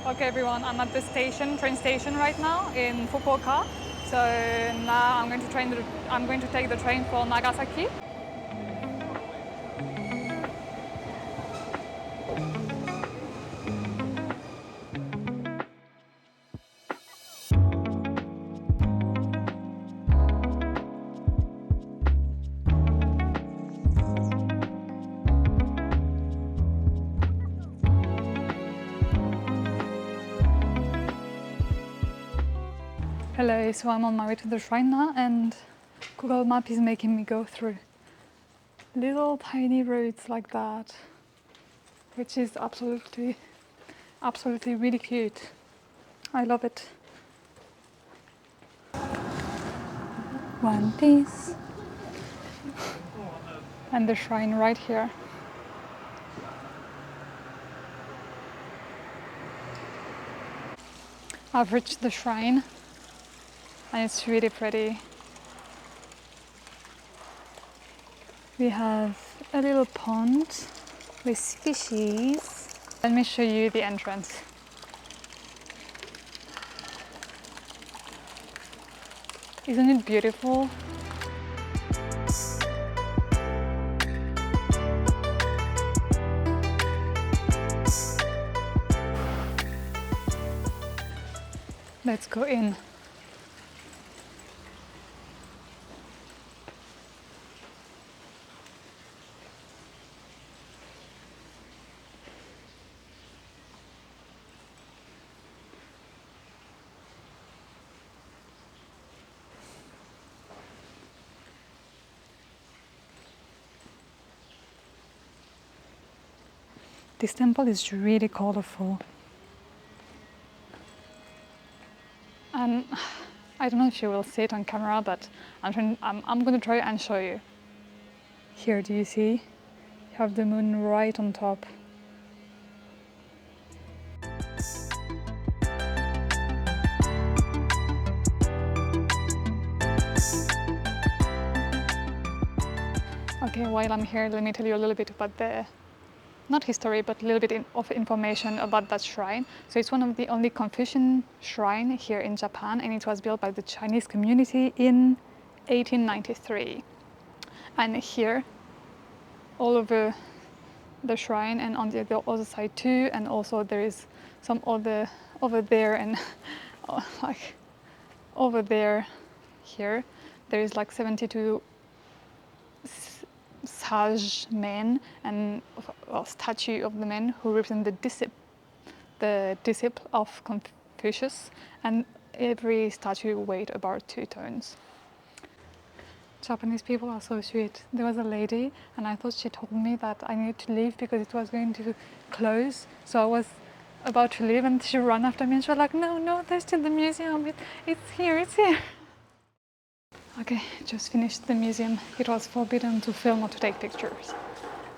Okay everyone, I'm at the train station right now in Fukuoka. So now I'm going to take the train for Nagasaki. Hello, so I'm on my way to the shrine now and Google Map is making me go through little tiny roads like that, which is absolutely really cute. I love it. One piece. And the shrine right here. I've reached the shrine and it's really pretty. We have a little pond with fishies. Let me show you the entrance. Isn't it beautiful? Let's go in. This temple is really colorful. And I don't know if you will see it on camera, but I'm going to try and show you. Here, do you see? You have the moon right on top. Okay, while I'm here, let me tell you a little bit about not history, but a little bit of information about that shrine. So it's one of the only Confucian shrine here in Japan, and it was built by the Chinese community in 1893. And here, all over the shrine and on the other side too, and also there is some other over there and like over there here, there is like 72 sage men and a statue of the men who represent the disciple of Confucius, and every statue weighed about 2 tons. Japanese people are so sweet. There was a lady and I thought she told me that I needed to leave because it was going to close. So I was about to leave and she ran after me and she was like, no, there's still the museum. It's here. Okay, just finished the museum. It was forbidden to film or to take pictures.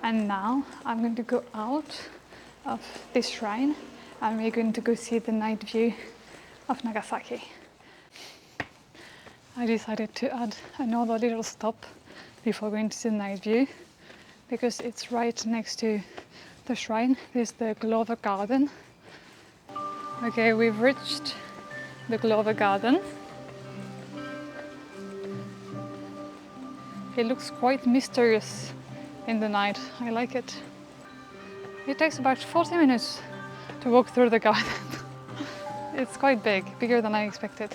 And now I'm going to go out of this shrine and we're going to go see the night view of Nagasaki. I decided to add another little stop before going to the night view because it's right next to the shrine. There's the Glover Garden. Okay, we've reached the Glover Garden. It looks quite mysterious in the night. I like it. It takes about 40 minutes to walk through the garden. It's quite big, bigger than I expected.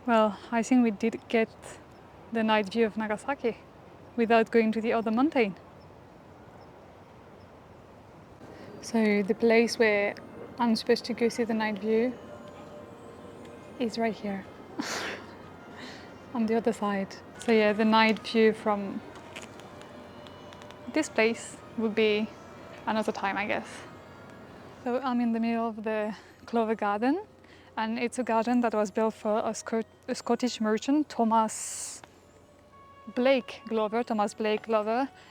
Well, I think we did get the night view of Nagasaki without going to the other mountain. So the place where I'm supposed to go see the night view is right here. On the other side. So yeah, the night view from this place would be another time, I guess. So I'm in the middle of the Clover Garden, and it's a garden that was built for a Scottish merchant, Thomas Blake Glover,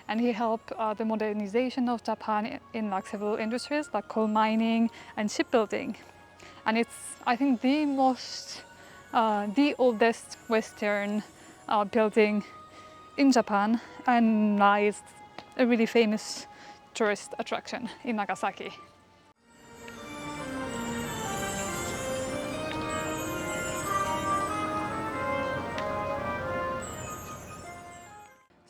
and he helped the modernization of Japan in like several industries like coal mining and shipbuilding. And it's, I think, the oldest Western building in Japan, and now it's a really famous tourist attraction in Nagasaki.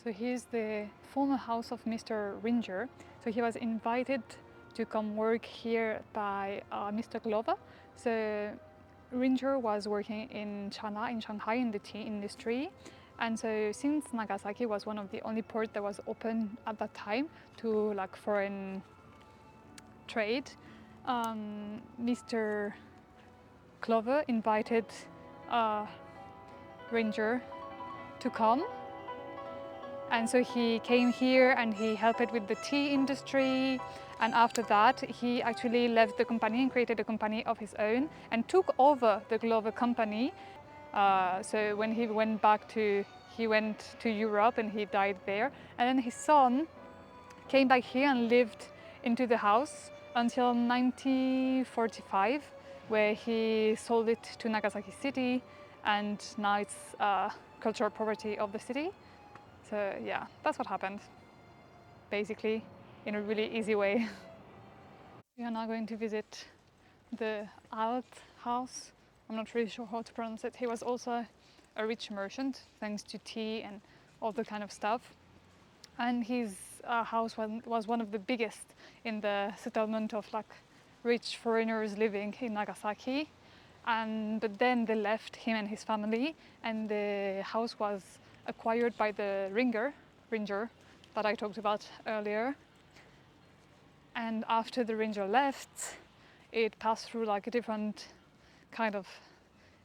So here's the former house of Mr. Ringer. So he was invited to come work here by Mr. Glover. So Ringer was working in China, in Shanghai, in the tea industry. And so since Nagasaki was one of the only ports that was open at that time to like foreign trade, Mr. Glover invited Ringer to come. And so he came here and he helped with the tea industry. And after that, he actually left the company and created a company of his own and took over the Glover company. So when he went he went to Europe and he died there. And then his son came back here and lived into the house until 1945, where he sold it to Nagasaki city, and now it's cultural property of the city. So yeah, that's what happened, basically, in a really easy way. We are now going to visit the Alt house. I'm not really sure how to pronounce it. He was also a rich merchant, thanks to tea and all the kind of stuff. And his house was one of the biggest in the settlement of like rich foreigners living in Nagasaki. But then they left, him and his family, and the house was acquired by the Ringer that I talked about earlier. And after the Ringer left, it passed through like a different kind of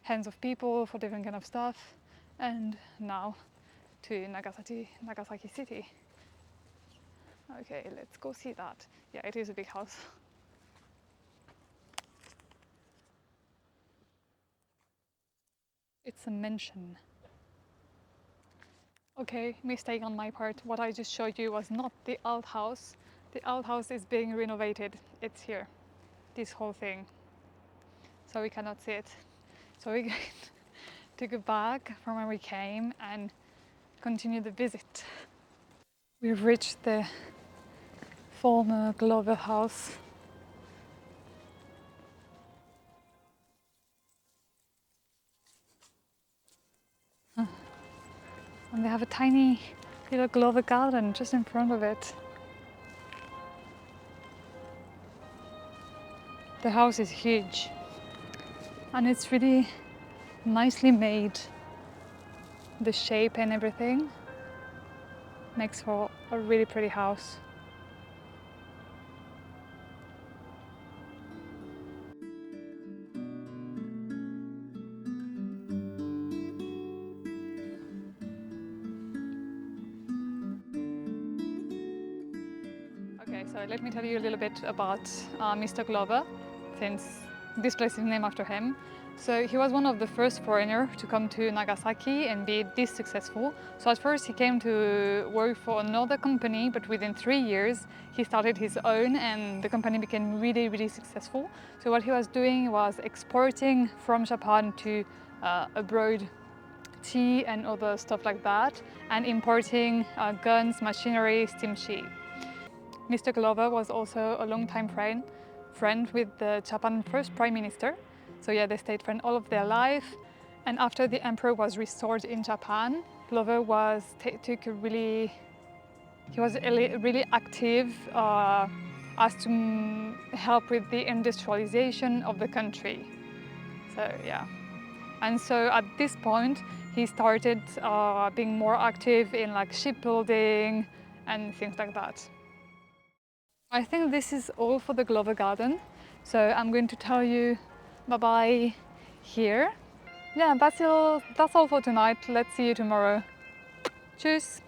hands of people for different kind of stuff, and now to Nagasaki city. Okay, let's go see that. Yeah, it is a big house. It's a mansion. Okay, mistake on my part. What I just showed you was not the old house. The old house is being renovated. It's here, this whole thing. So we cannot see it. So we're going to go back from where we came and continue the visit. We've reached the former Glover house. And they have a tiny little Glover garden just in front of it. The house is huge and it's really nicely made. The shape and everything makes for a really pretty house. Okay, so let me tell you a little bit about Mr. Glover, since this place is named after him. So he was one of the first foreigners to come to Nagasaki and be this successful. So at first he came to work for another company, but within 3 years he started his own and the company became really, really successful. So what he was doing was exporting from Japan to abroad tea and other stuff like that, and importing guns, machinery, steamship. Mr. Glover was also a long-time friend with the Japan first Prime Minister. So yeah, they stayed friends all of their life. And after the emperor was restored in Japan, Glover was really active as to help with the industrialization of the country. So yeah. And so at this point, he started being more active in like shipbuilding and things like that. I think this is all for the Glover Garden. So I'm going to tell you bye-bye here. Yeah, that's all for tonight. Let's see you tomorrow. Tschüss!